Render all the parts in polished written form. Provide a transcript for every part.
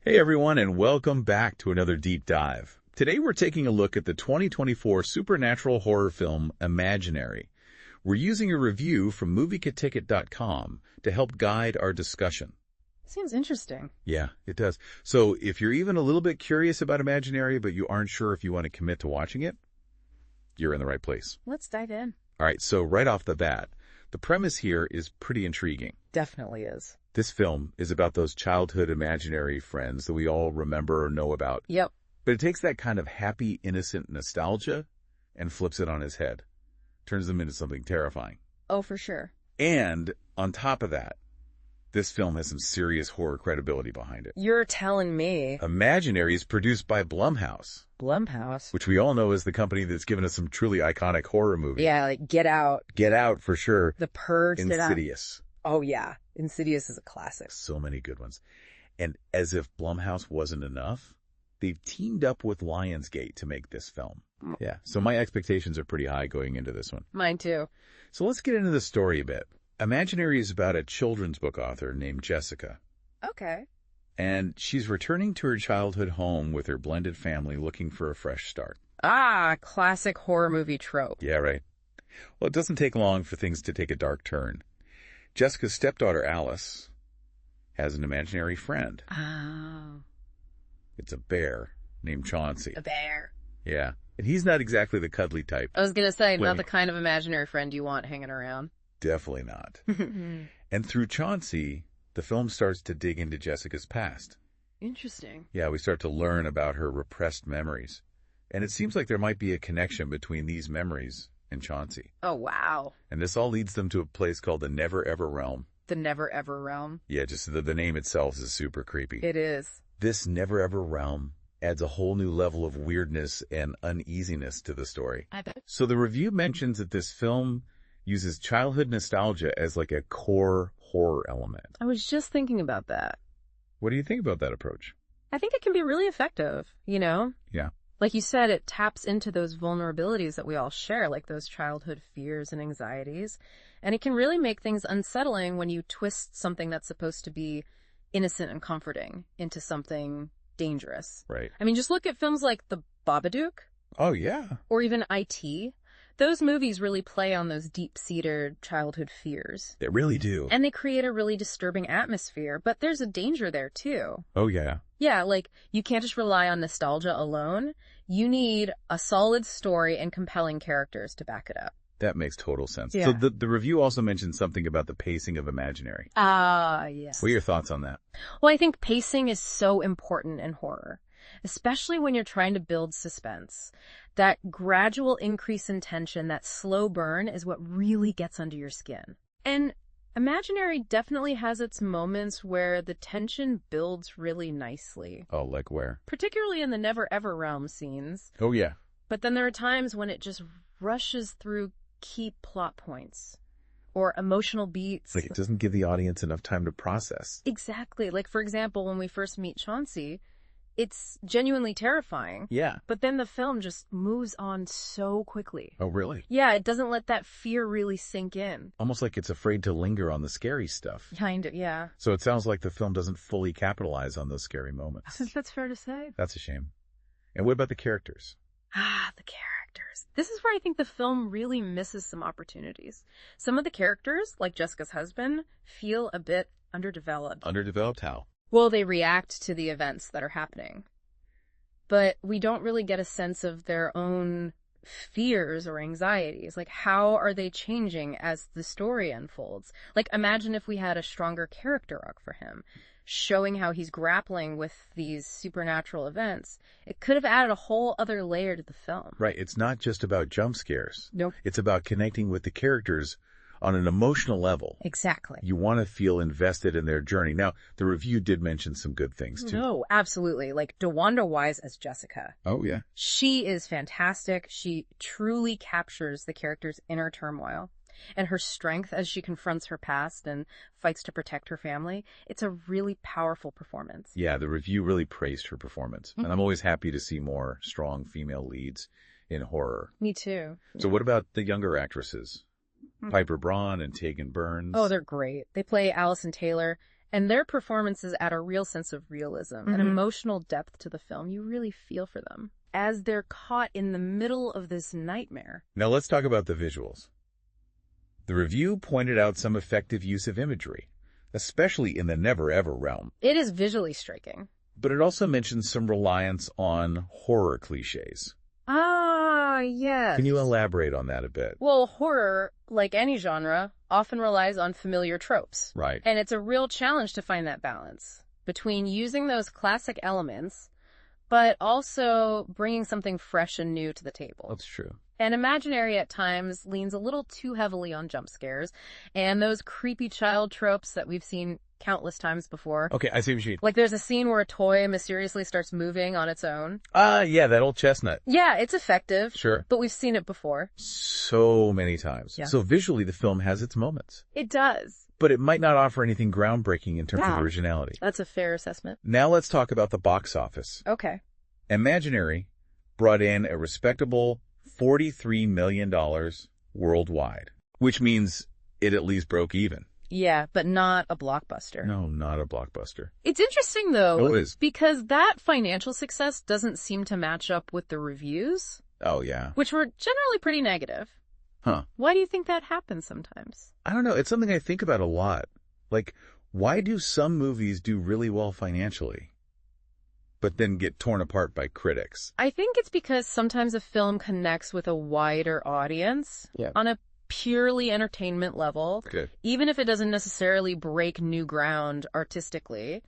Hey everyone, and welcome back to another deep dive. Today we're taking a look at the 2024 supernatural horror film Imaginary. We're using a review from moviekaticket.com to help guide our discussion. Seems interesting. Yeah, it does. So if you're even a little bit curious about Imaginary, but you aren't sure if you want to commit to watching it, you're in the right place. Let's dive in. All right, so right off the bat, the premise here is pretty intriguing. Definitely is. This film is about those childhood imaginary friends that we all remember or know about. Yep. But it takes that kind of happy, innocent nostalgia and flips it on its head. Turns them into something terrifying. Oh, for sure. And on top of that, this film has some serious horror credibility behind it. You're telling me. Imaginary is produced by Blumhouse. Blumhouse? Which we all know is the company that's given us some truly iconic horror movies. Yeah, like Get Out. Get Out, for sure. The Purge. Insidious. Oh, yeah. Insidious is a classic. So many good ones. And as if Blumhouse wasn't enough, they've teamed up with Lionsgate to make this film. Yeah, so my expectations are pretty high going into this one. Mine too. So let's get into the story a bit. Imaginary is about a children's book author named Jessica. Okay. And she's returning to her childhood home with her blended family looking for a fresh start. Ah, classic horror movie trope. Yeah, right. Well, it doesn't take long for things to take a dark turn. Jessica's stepdaughter, Alice, has an imaginary friend. Oh. It's a bear named Chauncey. A bear. Yeah. And he's not exactly the cuddly type. I was going to say, not the kind of imaginary friend you want hanging around. Definitely not. And through Chauncey, the film starts to dig into Jessica's past. Interesting. Yeah, we start to learn about her repressed memories. And it seems like there might be a connection between these memories and Chauncey. Oh, wow. And this all leads them to a place called the Never Ever Realm. The Never Ever Realm? Yeah, just the name itself is super creepy. It is. This Never Ever Realm adds a whole new level of weirdness and uneasiness to the story. I bet. So the review mentions that this film uses childhood nostalgia as like a core horror element. I was just thinking about that. What do you think about that approach? I think it can be really effective, you know? Yeah. Like you said, it taps into those vulnerabilities that we all share, like those childhood fears and anxieties. And it can really make things unsettling when you twist something that's supposed to be innocent and comforting into something dangerous. Right. I mean, just look at films like The Babadook. Oh, yeah. Or even IT. Those movies really play on those deep-seated childhood fears. They really do. And they create a really disturbing atmosphere, but there's a danger there too. Oh, yeah. Yeah, like, you can't just rely on nostalgia alone. You need a solid story and compelling characters to back it up. That makes total sense. Yeah. So the review also mentioned something about the pacing of Imaginary. Ah, yes. What are your thoughts on that? Well, I think pacing is so important in horror, especially when you're trying to build suspense. That gradual increase in tension, that slow burn, is what really gets under your skin. And Imaginary definitely has its moments where the tension builds really nicely. Oh, like where? Particularly in the Never Ever Realm scenes. Oh, yeah. But then there are times when it just rushes through key plot points or emotional beats. Like it doesn't give the audience enough time to process. Exactly. Like, for example, when we first meet Chauncey, it's genuinely terrifying. Yeah. But then the film just moves on so quickly. Oh, really? Yeah, it doesn't let that fear really sink in. Almost like it's afraid to linger on the scary stuff. Kind of, yeah. So it sounds like the film doesn't fully capitalize on those scary moments. That's fair to say. That's a shame. And what about the characters? Ah, the characters. This is where I think the film really misses some opportunities. Some of the characters, like Jessica's husband, feel a bit underdeveloped. Underdeveloped how? Well, they react to the events that are happening. But we don't really get a sense of their own fears or anxieties. Like, how are they changing as the story unfolds? Like, imagine if we had a stronger character arc for him, showing how he's grappling with these supernatural events. It could have added a whole other layer to the film. Right. It's not just about jump scares. Nope. It's about connecting with the characters on an emotional level. Exactly. You want to feel invested in their journey. Now, the review did mention some good things, too. No, absolutely. Like DeWanda Wise as Jessica. Oh, yeah. She is fantastic. She truly captures the character's inner turmoil and her strength as she confronts her past and fights to protect her family. It's a really powerful performance. Yeah, the review really praised her performance. And I'm always happy to see more strong female leads in horror. Me too. So what about the younger actresses? Pyper Braun and Tegan Burns. Oh, they're great. They play Allison Taylor And their performances add a real sense of realism, an emotional depth to the film. You really feel for them as they're caught in the middle of this nightmare. Now let's talk about the visuals. The review pointed out some effective use of imagery, especially in the never-ever realm. It is visually striking. But it also mentions some reliance on horror cliches. Ah, yes. Can you elaborate on that a bit? Well, horror, like any genre, often relies on familiar tropes. Right. And it's a real challenge to find that balance between using those classic elements, but also bringing something fresh and new to the table. That's true. And Imaginary at times leans a little too heavily on jump scares and those creepy child tropes that we've seen countless times before. Okay, I see what you mean. Like there's a scene where a toy mysteriously starts moving on its own. Yeah, that old chestnut. Yeah, it's effective. Sure. But we've seen it before. So many times. Yeah. So visually, the film has its moments. It does. But it might not offer anything groundbreaking in terms of originality. That's a fair assessment. Now let's talk about the box office. Okay. Imaginary brought in a respectable $43 million worldwide, which means it at least broke even. Yeah, but not a blockbuster. No, not a blockbuster. It's interesting, though, Oh, it is. because that financial success doesn't seem to match up with the reviews, Oh, yeah. which were generally pretty negative. Huh. Why do you think that happens sometimes? I don't know. It's something I think about a lot. Like, why do some movies do really well financially, but then get torn apart by critics? I think it's because sometimes a film connects with a wider audience on a purely entertainment level, even if it doesn't necessarily break new ground artistically.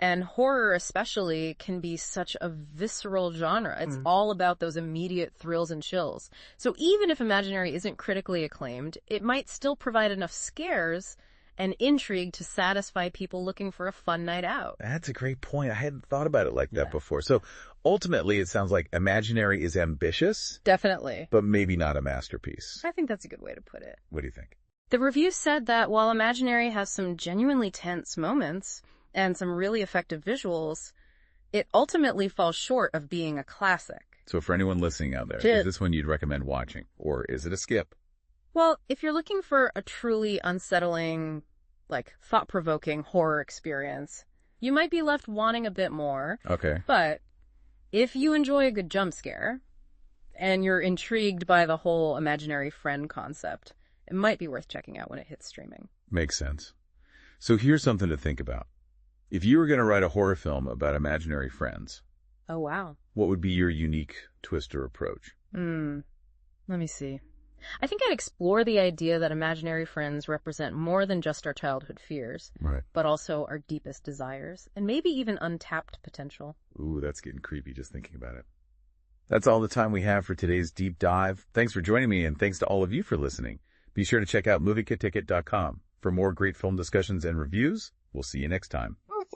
And horror especially can be such a visceral genre. It's all about those immediate thrills and chills. So even if Imaginary isn't critically acclaimed, it might still provide enough scares and intrigue to satisfy people looking for a fun night out. That's a great point. I hadn't thought about it like that before. So ultimately, it sounds like Imaginary is ambitious, Definitely. but maybe not a masterpiece. I think that's a good way to put it. What do you think? The review said that while Imaginary has some genuinely tense moments and some really effective visuals, it ultimately falls short of being a classic. So for anyone listening out there, is this one you'd recommend watching, or is it a skip? Well, if you're looking for a truly unsettling, like thought-provoking horror experience, you might be left wanting a bit more. Okay. But if you enjoy a good jump scare and you're intrigued by the whole imaginary friend concept, it might be worth checking out when it hits streaming. Makes sense. So here's something to think about. If you were going to write a horror film about imaginary friends, Oh, wow. what would be your unique twist or approach? Let me see. I think I'd explore the idea that imaginary friends represent more than just our childhood fears, Right. but also our deepest desires, and maybe even untapped potential. Ooh, that's getting creepy just thinking about it. That's all the time we have for today's deep dive. Thanks for joining me, and thanks to all of you for listening. Be sure to check out moviekitticket.com for more great film discussions and reviews. We'll see you next time.